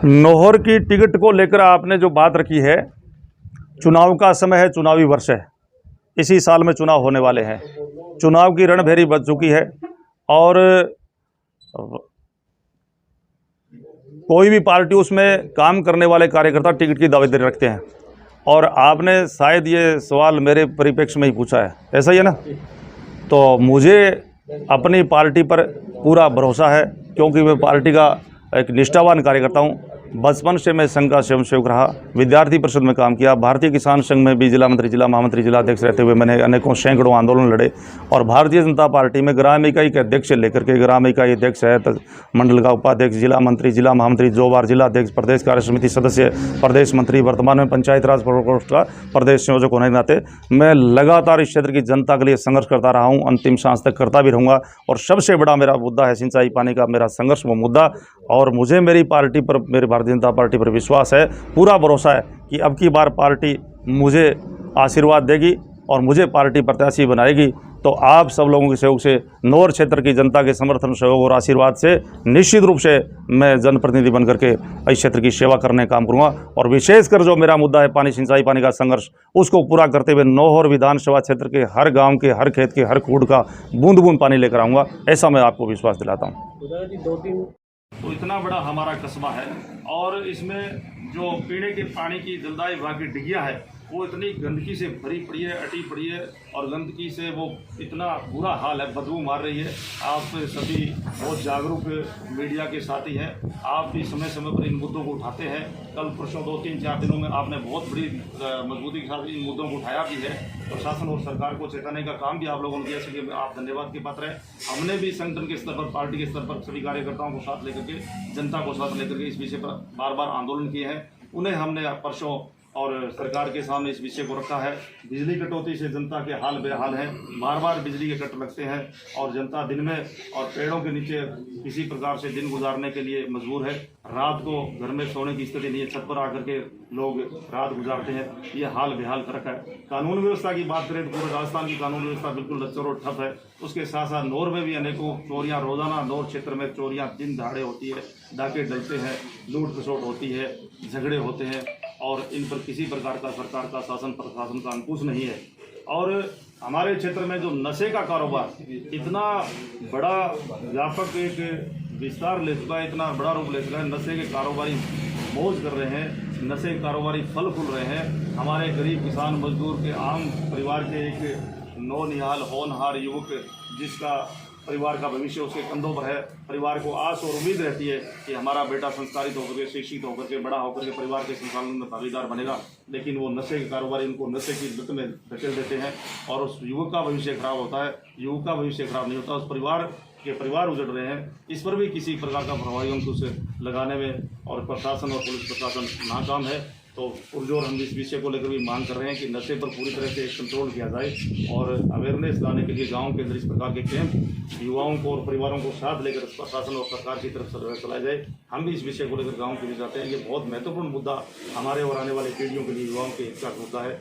नौहर की टिकट को लेकर आपने जो बात रखी है, चुनाव का समय है, चुनावी वर्ष है, इसी साल में चुनाव होने वाले हैं। चुनाव की रणभेरी बज चुकी है और कोई भी पार्टी उसमें काम करने वाले कार्यकर्ता टिकट की दावेदारी रखते हैं। और आपने शायद ये सवाल मेरे परिप्रेक्ष्य में ही पूछा है, ऐसा ही है ना? तो मुझे अपनी पार्टी पर पूरा भरोसा है, क्योंकि मैं पार्टी का एक निष्ठावान कार्यकर्ता हूँ। बचपन से मैं संघ का स्वयंसेवक रहा, विद्यार्थी परिषद में काम किया, भारतीय किसान संघ में भी जिला मंत्री, जिला महामंत्री, जिला अध्यक्ष रहते हुए मैंने अनेकों सैकड़ों आंदोलन लड़े। और भारतीय जनता पार्टी में ग्राम इकाई के अध्यक्ष से लेकर के ग्राम इकाई अध्यक्ष है, मंडल का उपाध्यक्ष, जिला मंत्री, जिला महामंत्री, 2 बार जिला अध्यक्ष, प्रदेश कार्य समिति सदस्य, प्रदेश मंत्री, वर्तमान में पंचायत राज प्रकोष्ठ का प्रदेश संयोजक होने के नाते मैं लगातार इस क्षेत्र की जनता के लिए संघर्ष करता रहा हूँ, अंतिम सांस तक करता भी रहूँगा। और सबसे बड़ा मेरा मुद्दा है सिंचाई पानी का, मेरा संघर्ष वो मुद्दा। और मुझे मेरी पार्टी पर, मेरी भारतीय जनता पार्टी पर विश्वास है, पूरा भरोसा है कि अब की बार पार्टी मुझे आशीर्वाद देगी और मुझे पार्टी प्रत्याशी बनाएगी। तो आप सब लोगों के सहयोग से, नौहर क्षेत्र की जनता के समर्थन, सहयोग और आशीर्वाद से निश्चित रूप से मैं जनप्रतिनिधि बन करके इस क्षेत्र की सेवा करने का काम करूँगा। और विशेषकर जो मेरा मुद्दा है पानी, सिंचाई पानी का संघर्ष, उसको पूरा करते हुए नौहर विधानसभा क्षेत्र के हर गाँव के, हर खेत के, हर खूड का बूंद बूंद पानी लेकर आऊँगा, ऐसा मैं आपको विश्वास दिलाता हूँ। तो इतना बड़ा हमारा कस्बा है और इसमें जो पीने के पानी की जलदाय विभाग की डिगियाँ है वो इतनी गंदगी से भरी पड़ी है, अटी पड़ी है, और गंदगी से वो इतना बुरा हाल है, बदबू मार रही है। आप सभी बहुत जागरूक मीडिया के साथी हैं, आप भी समय समय पर इन मुद्दों को उठाते हैं। कल परसों 2-3-4 दिनों में आपने बहुत बड़ी मजबूती के साथ इन मुद्दों को उठाया भी है। प्रशासन और सरकार को चेताने का काम भी आप लोगों ने किया, इसलिए आप धन्यवाद के पात्र हैं। हमने भी संगठन के स्तर पर, पार्टी के स्तर पर सभी कार्यकर्ताओं को साथ लेकर के, जनता को साथ लेकर के इस विषय पर बार बार आंदोलन किए हैं। उन्हें हमने परसों और सरकार के सामने इस विषय को रखा है। बिजली कटौती से जनता के हाल बेहाल हैं, बार बार बिजली के कट लगते हैं और जनता दिन में और पेड़ों के नीचे किसी प्रकार से दिन गुजारने के लिए मजबूर है। रात को घर में सोने की स्थिति नहीं है, छत पर आकर के लोग रात गुजारते हैं। ये हाल बेहाल कर रखा है। कानून व्यवस्था की बात करें तो पूरे राजस्थान की कानून व्यवस्था बिल्कुल लचर और ठप है। उसके साथ साथ नौहर में भी अनेकों चोरियां रोजाना, नौहर क्षेत्र में चोरियां दिन दहाड़े होती है, डाके डलते हैं, लूट खसोट होती है, झगड़े होते हैं, और इन पर किसी प्रकार का सरकार का, शासन प्रशासन का अंकुश नहीं है। और हमारे क्षेत्र में जो नशे का कारोबार इतना बड़ा व्यापक एक विस्तार ले चुका है, इतना बड़ा रूप ले चुका है, नशे के कारोबारी मौज कर रहे हैं, नशे के कारोबारी फल फूल रहे हैं। हमारे गरीब किसान मजदूर के, आम परिवार के एक नौनिहाल होनहार युवक, जिसका परिवार का भविष्य उसके कंधों पर है, परिवार को आस और उम्मीद रहती है कि हमारा बेटा संस्कारित होकर के, शिक्षित होकर के, बड़ा होकर के परिवार के संचालन में भागीदार बनेगा, लेकिन वो नशे के कारोबारी उनको नशे की लत में धकेल देते हैं और उस युवक का भविष्य खराब होता है। युवक का भविष्य खराब नहीं होता, उस परिवार उजड़ रहे हैं। इस पर भी किसी प्रकार का प्रभावी अंकुश लगाने में और प्रशासन और पुलिस प्रशासन नाकाम है। तो पुरजोर हम इस विषय को लेकर भी मांग कर रहे हैं कि नशे पर पूरी तरह से कंट्रोल किया जाए और अवेयरनेस लाने के लिए गाँव के अंदर इस प्रकार के कैंप युवाओं को और परिवारों को साथ लेकर प्रशासन और सरकार की तरफ से चलाया जाए। हम भी इस विषय को लेकर गाँव के लिए जाते हैं। ये बहुत महत्वपूर्ण मुद्दा हमारे और आने वाली पीढ़ियों के लिए, युवाओं के हित का मुद्दा है।